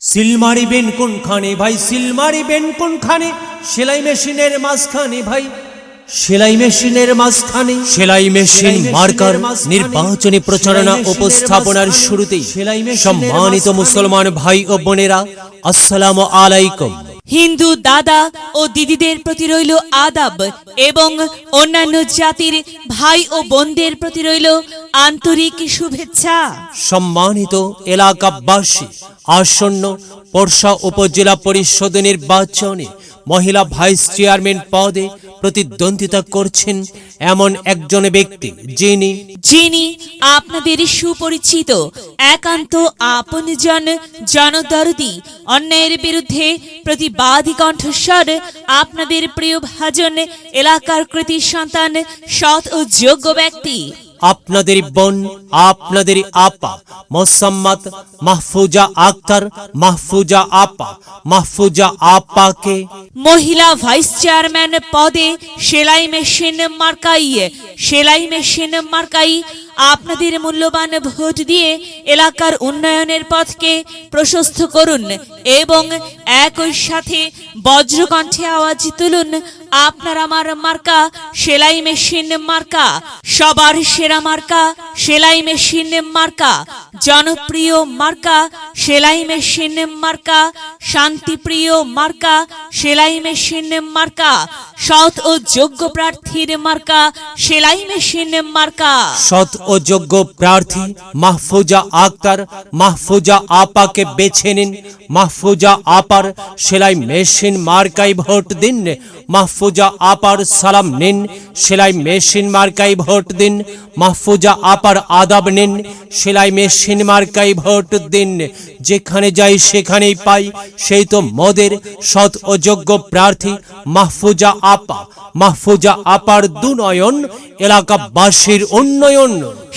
Seal মারিবেন কোনখানে ভাই, seal মারিবেন কোনখানে? সেলাই মেশিনের মাঝখানে ভাই, সেলাই মেশিনের মাঝখানে। সেলাই মেশিন মার্কার নির্বাচনী প্রচারণা উপস্থাপনার শুরুতেই সম্মানিত মুসলমান ভাই ও বোনেরা, আসসালামু আলাইকুম। হিন্দু দাদা ও দিদিদের প্রতি রইল আদাব এবং অন্যান্য জাতির ভাই ও বোনদের প্রতি রইল আন্তরিক শুভেচ্ছা। সম্মানিত এলাকাবাসী, আসন্ন পরশা উপজেলা পরিষদ নির্বাচনে মহিলা ভাইস চেয়ারম্যান পদে প্রতিদ্বন্দ্বিতা করছেন এমন একজন ব্যক্তি যিনি আপনাদের সুপরিচিত, একান্ত আপনজন, জনদরদি, অন্যায়ের বিরুদ্ধে প্রতিবাদী কণ্ঠস্বর, আপনাদের প্রিয় ভাজন, এলাকার কৃতি সন্তান, সৎ ও যোগ্য ব্যক্তি, আপনাদের বোন, আপনাদের আপা মোসাম্মদ মাহফুজা আক্তার, মাহফুজা আপা, মাহফুজা আপাকে মহিলা ভাইস চেয়ারম্যান পদে সেলাই মেশিন মার্কাই আপনাদের মূল্যবান ভোট দিয়ে এলাকার উন্নয়নের পথকে প্রশস্ত করুন এবং একই সাথে বজ্রকণ্ঠে আওয়াজ তুলুন, আপনার আমার মার্কা সেলাই মেশিন মার্কা, সবার সেরা মার্কা সেলাই মেশিন মার্কা, জনপ্রিয় মার্কা সেলাই মেশিন মার্কা, শান্তিপ্রিয় মার্কা সেলাই মেশিন মার্কা, সৎ ও যোগ্য প্রার্থীর মার্কা সেলাই মেশিন মার্কা। সৎ ও যোগ্য প্রার্থী মাহফুজা আক্তার, মাহফুজা আপাকে বেছে নিন। মাহফুজা আপার সেলাই মেশিন মার্কায় ভোট দিন। মাহফুজা আপার সালাম নিন, সেলাই মেশিন মার্কায় ভোট দিন। মাহফুজা আপার আদাব নিন, সেলাই মেশিন মার্কায় ভোট দিন। যেখানে যাই সেখানেই পাই, সেই তো মোদের সৎ ও যোগ্য প্রার্থী মাহফুজা আপা। মাহফুজা আপার দুনয়ন, এলাকাবাসীর উন্নয়ন।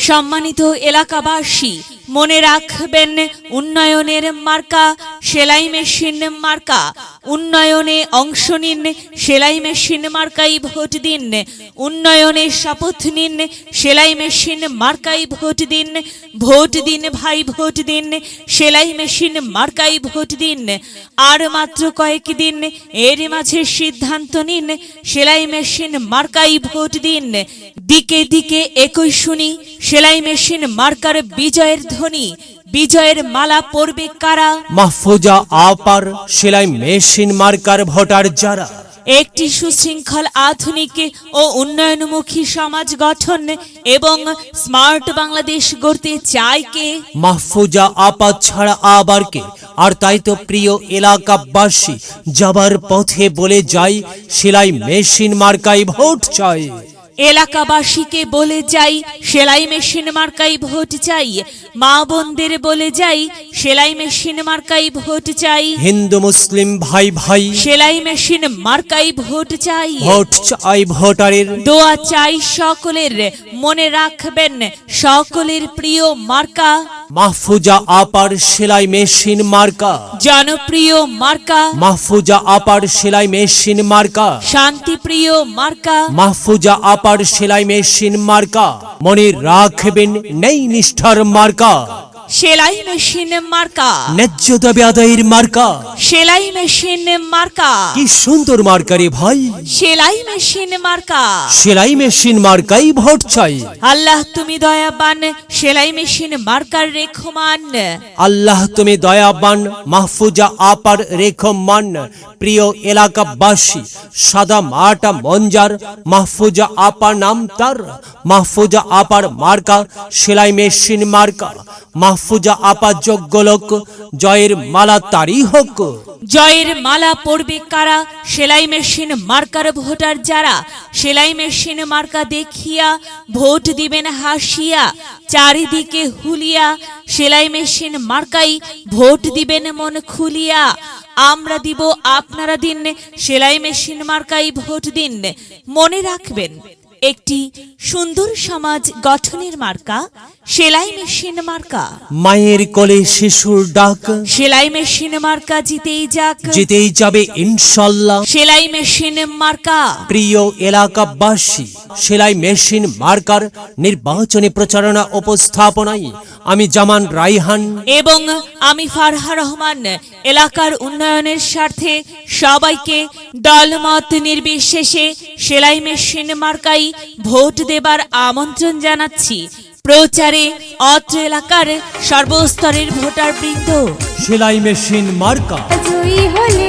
সম্মানিত এলাকাবাসী, মনে রাখবেন, উন্নয়নের মার্কা সেলাই মেশিন মার্কা। উন্নয়নে অংশ নিন, সেলাই মেশিন মার্কাই ভোট দিন। উন্নয়নে শপথ নিন, সেলাই মেশিন মার্কাই ভোট দিন। ভোট দিন ভাই, ভোট দিন, সেলাই মেশিন মার্কাই ভোট দিন। আর মাত্র কয়েকদিন, এর মাঝে সিদ্ধান্ত নিন, সেলাই মেশিন মার্কাই ভোট দিন। দিকে দিকে একই শুনি, সেলাই মেশিন মার্কার বিজয়ের ধ্বনি। বিজয়ের মালা পরবে কারা? মাহফুজা আপার সেলাই মেশিন মার্কার ভোটার যারা। একটি সুশৃঙ্খল, আধুনিক ও উন্নয়নমুখী সমাজ গঠন এবং স্মার্ট বাংলাদেশ গড়তে চায় কে? মাহফুজা আপা ছাড়া আবার কে? আর তাই তো প্রিয় এলাকাবাসী, যাবার পথে বলে যাই, সেলাই মেশিন মার্কায় ভোট চাই। এলাকাবাসীকে বলে যাই, সেলাই মেশিন মার্কাই ভোট চাই। মা বোনদের বলে যাই, সেলাই মেশিন মার্কাই ভোট চাই। হিন্দু মুসলিম ভাই ভাই, সেলাই মেশিন মার্কাই ভোট চাই। ভোট চাই ভোটারের, দোয়া চাই সকলের। মনে রাখবেন, সকলের প্রিয় মার্কা মাহফুজা আপার সেলাই মেশিন মার্কা। জনপ্রিয় মার্কা মাহফুজা আপার সেলাই মেশিন মার্কা। শান্তিপ্রিয় মার্কা মাহফুজা আপার সেলাই মেশিন মার্কা। মনে রাখবেন, নেই নিষ্ঠার মার্কা সেলাই মেশিন মার্কা। ন্যায্য দাবি আদায়ের মার্কা সেলাই মেশিন মার্কা। কি সুন্দর মার্কা রে ভাই, সেলাই মেশিন মার্কা। সেলাই মেশিন মার্কাই ভোট চাই। আল্লাহ তুমি দয়াবান, সেলাই মেশিন মার্কার রেখমান। আল্লাহ তুমি দয়াবান, মাহফুজা আপার রেখমান। প্রিয় এলাকাবাসী, সাদা মাটা মঞ্জার, মাহফুজা আপা নাম তার। মাহফুজা আপার মার্কা সেলাই মেশিন মার্কা। মাহফুজা আপা যোগ্য লোক, জয়ের মালা তারই হোক। জয়ের মালা পড়বে কারা? সেলাই মেশিন মার্কার ভোটার যারা। সেলাই মেশিন মার্কা দেখিয়া ভোট দিবেন হাসিয়া, চারিদিকে হুলিয়া। সেলাই মেশিন মার্কাই ভোট দিবেন মন খুলিয়া। আমরা দিব, আপনারা দিন, সেলাই মেশিন মার্কাই ভোট দিন। মনে রাখবেন, একটি সুন্দর সমাজ গঠনের মার্কা সেলাই মেশিন মার্কা। মায়ের কোলে শিশুর ডাক, সেলাই মেশিন মার্কা জিতেই যাক, জিতেই যাবে ইনশাল্লাহ। সেলাই মেশিন মার্কা। প্রিয় এলাকাবাসী, সেলাই মেশিন মার্কার নির্বাচনী প্রচারণা উপস্থাপনায় আমি জামান রাইহান এবং আমি ফারহা রহমান এলাকার উন্নয়নের স্বার্থে সবাইকে দলমত নির্বিশেষে সেলাই মেশিন মার্কাই ভোট দেবার আমন্ত্রণ জানাচ্ছি। প্রচারে অত্র এলাকার সর্বস্তরের ভোটারবৃন্দ। সেলাই মেশিন মার্কা জয়ী হলে